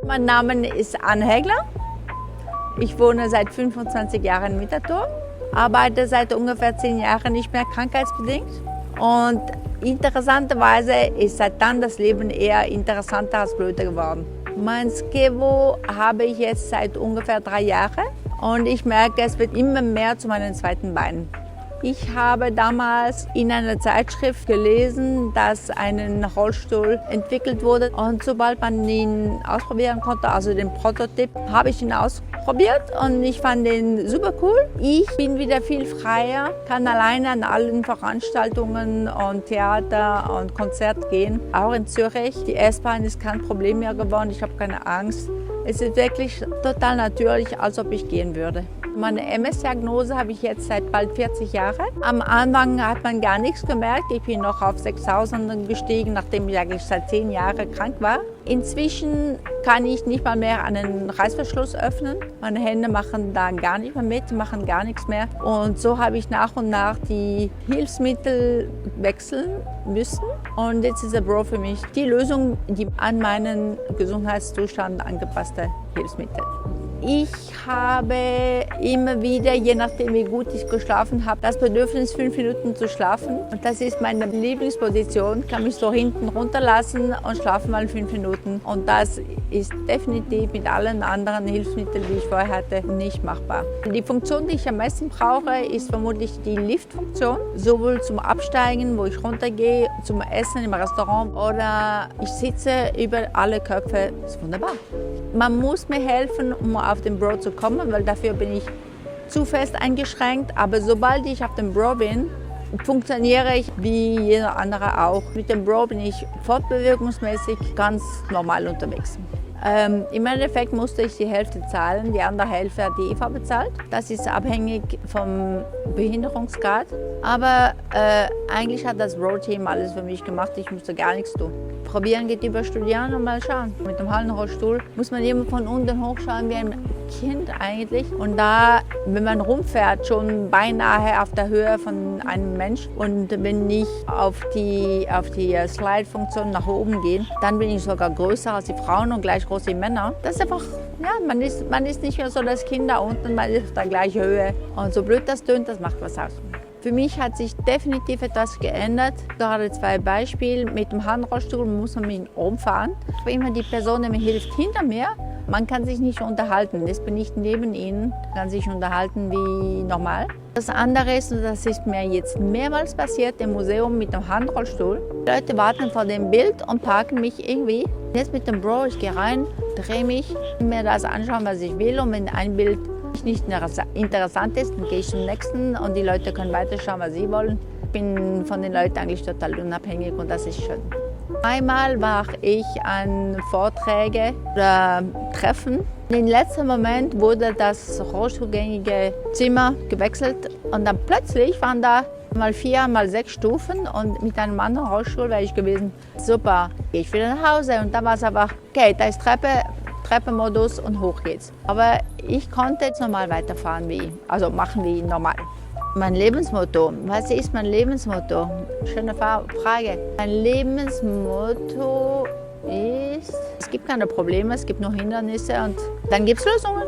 Mein Name ist Anne Hägler. Ich wohne seit 25 Jahren in Winterthur, arbeite seit ungefähr 10 Jahren nicht mehr krankheitsbedingt. Und interessanterweise ist seit dann das Leben eher interessanter als blöder geworden. Mein Skevo habe ich jetzt seit ungefähr 3 Jahren und ich merke, es wird immer mehr zu meinen zweiten Beinen. Ich habe damals in einer Zeitschrift gelesen, dass ein Rollstuhl entwickelt wurde und sobald man ihn ausprobieren konnte, also den Prototyp, habe ich ihn ausprobiert und ich fand den super cool. Ich bin wieder viel freier, kann alleine an allen Veranstaltungen und Theater und Konzert gehen, auch in Zürich. Die S-Bahn ist kein Problem mehr geworden, ich habe keine Angst. Es ist wirklich total natürlich, als ob ich gehen würde. Meine MS-Diagnose habe ich jetzt seit bald 40 Jahren. Am Anfang hat man gar nichts gemerkt. Ich bin noch auf 6000 gestiegen, nachdem ich eigentlich seit 10 Jahren krank war. Inzwischen kann ich nicht mal mehr einen Reißverschluss öffnen. Meine Hände machen da gar nicht mehr mit, machen gar nichts mehr. Und so habe ich nach und nach die Hilfsmittel wechseln müssen. Und jetzt ist der Bro für mich die Lösung, die an meinen Gesundheitszustand angepasste Hilfsmittel. Ich habe immer wieder, je nachdem wie gut ich geschlafen habe, das Bedürfnis 5 Minuten zu schlafen. Und das ist meine Lieblingsposition. Ich kann mich so hinten runterlassen und schlafen mal 5 Minuten. Und das ist definitiv mit allen anderen Hilfsmitteln, die ich vorher hatte, nicht machbar. Die Funktion, die ich am meisten brauche, ist vermutlich die Liftfunktion. Sowohl zum Absteigen, wo ich runtergehe, zum Essen im Restaurant oder ich sitze über alle Köpfe. Das ist wunderbar. Man muss mir helfen, um auf den Bro zu kommen, weil dafür bin ich zu fest eingeschränkt. Aber sobald ich auf dem Bro bin, funktioniere ich wie jeder andere auch. Mit dem Bro bin ich fortbewegungsmäßig ganz normal unterwegs. Im Endeffekt musste ich die Hälfte zahlen, die andere Hälfte hat die EV bezahlt. Das ist abhängig vom Behinderungsgrad. Aber eigentlich hat das Bro-Team alles für mich gemacht, ich musste gar nichts tun. Probieren geht über Studieren und mal schauen. Mit dem Hallenrollstuhl muss man immer von unten hochschauen wie ein Kind eigentlich. Und da, wenn man rumfährt, schon beinahe auf der Höhe von einem Mensch. Und wenn ich auf die Slide-Funktion nach oben gehe, dann bin ich sogar größer als die Frauen und gleich groß wie Männer. Das ist einfach, ja, man ist nicht mehr so das Kind da unten, man ist auf der gleichen Höhe. Und so blöd das tönt, das macht was aus. Für mich hat sich definitiv etwas geändert. Gerade 2 Beispiele. Mit dem Handrollstuhl muss man mich umfahren. Immer die Person, die mir hilft, hinter mir. Man kann sich nicht unterhalten. Jetzt bin ich neben ihnen, kann sich unterhalten wie normal. Das andere ist, und das ist mir jetzt mehrmals passiert, im Museum mit dem Handrollstuhl. Die Leute warten vor dem Bild und parken mich irgendwie. Jetzt mit dem Bro, ich gehe rein, drehe mich, mir das anschauen, was ich will. Und wenn ein Bild nicht interessant ist, dann gehe ich zum nächsten und die Leute können weiterschauen, was sie wollen. Ich bin von den Leuten eigentlich total unabhängig und das ist schön. Einmal mache ich an Vorträge oder Treffen. Im letzten Moment wurde das rollstuhlgängige Zimmer gewechselt und dann plötzlich waren da mal 4, mal 6 Stufen und mit einem anderen Rollstuhl wäre ich gewesen. Super, gehe ich wieder nach Hause und da war es einfach, okay, da ist Treppenmodus und hoch geht's. Aber ich konnte jetzt normal weiterfahren also machen wie normal. Mein Lebensmotto, was ist mein Lebensmotto? Schöne Frage. Mein Lebensmotto ist, es gibt keine Probleme, es gibt nur Hindernisse und dann gibt es Lösungen.